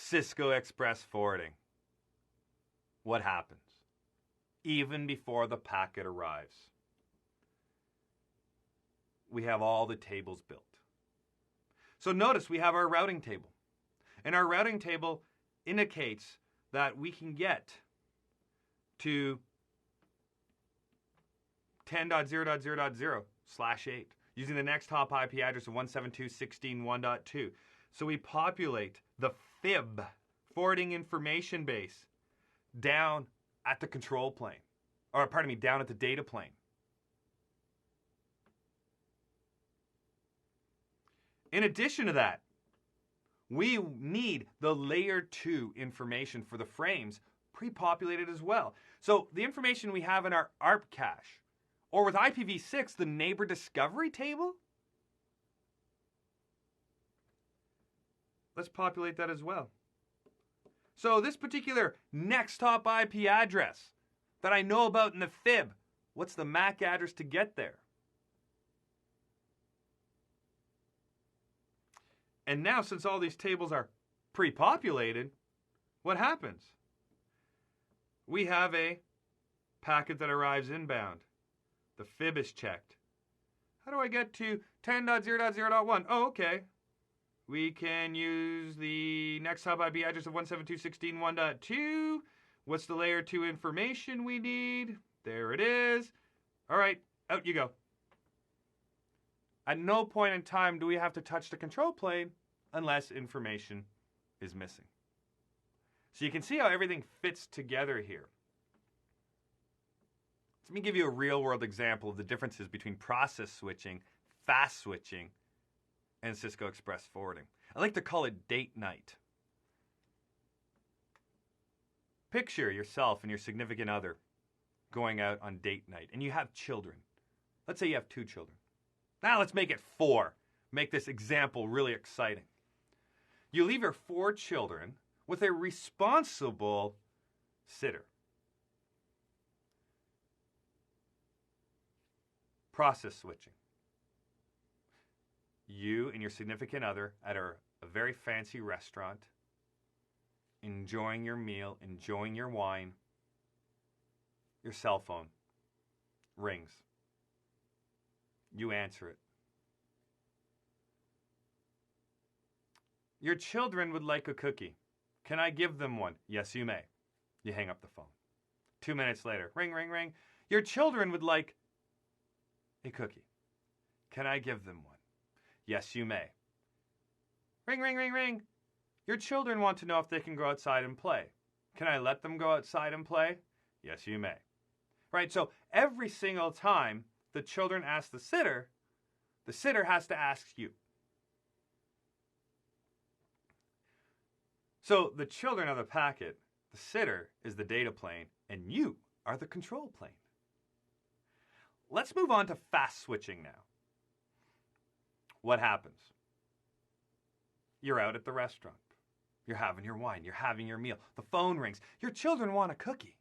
Cisco Express forwarding. What happens? Even before the packet arrives, we have all the tables built. So notice we have our routing table. And our routing table indicates that we can get to 10.0.0.0/8 using the next hop IP address of 172.16.1.2. So we populate the FIB, forwarding information base, down at the control plane. Or pardon me, down at the data plane. In addition to that, we need the layer 2 information for the frames pre-populated as well. So the information we have in our ARP cache, or with IPv6, the neighbor discovery table, let's populate that as well. So this particular next hop IP address that I know about in the FIB, what's the MAC address to get there? And now, since all these tables are pre-populated, what happens? We have a packet that arrives inbound. The FIB is checked. How do I get to 10.0.0.1? Oh, okay. We can use the next hop IP address of 172.16.1.2. What's the layer 2 information we need? There it is. All right, out you go. At no point in time do we have to touch the control plane unless information is missing. So you can see how everything fits together here. Let me give you a real-world example of the differences between process switching, fast switching, and Cisco Express forwarding. I like to call it date night. Picture yourself and your significant other going out on date night, and you have children. Let's say you have 2 children. Now let's make it 4. Make this example really exciting. You leave your 4 children with a responsible sitter. Process switching. You and your significant other at a very fancy restaurant, enjoying your meal, enjoying your wine. Your cell phone rings. You answer it. Your children would like a cookie. Can I give them one? Yes, you may. You hang up the phone. 2 minutes later, ring, ring, ring. Your children would like a cookie. Can I give them one? Yes, you may. Ring, ring, ring, ring. Your children want to know if they can go outside and play. Can I let them go outside and play? Yes, you may. Right, so every single time the children ask the sitter has to ask you. So the children are the packet, the sitter is the data plane, and you are the control plane. Let's move on to fast switching now. What happens? You're out at the restaurant. You're having your wine. You're having your meal. The phone rings. Your children want a cookie.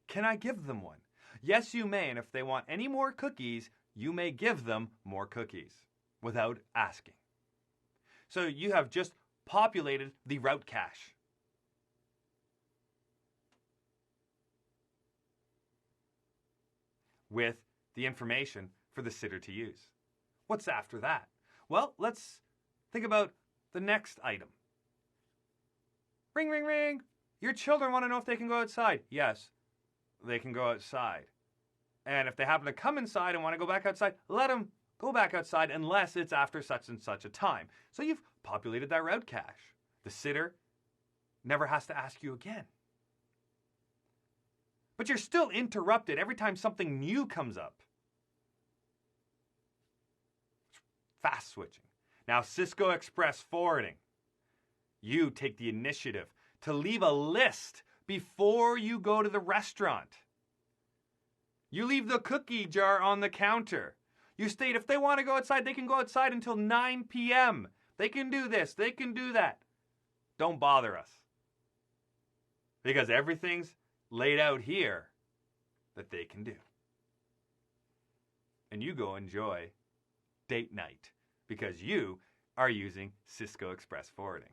Can I give them one? Yes, you may. And if they want any more cookies, you may give them more cookies without asking. So you have just populated the route cache. With the information for the sitter to use. What's after that? Well, let's think about the next item. Ring, ring, ring. Your children want to know if they can go outside. Yes, they can go outside. And if they happen to come inside and want to go back outside, let them go back outside unless it's after such and such a time. So you've populated that route cache. The sitter never has to ask you again. But you're still interrupted every time something new comes up. Fast switching. Now, Cisco Express forwarding. You take the initiative to leave a list before you go to the restaurant. You leave the cookie jar on the counter. You state if they want to go outside, they can go outside until 9 p.m. They can do this, they can do that. Don't bother us. Because everything's laid out here that they can do. And you go enjoy date night because you are using Cisco Express forwarding.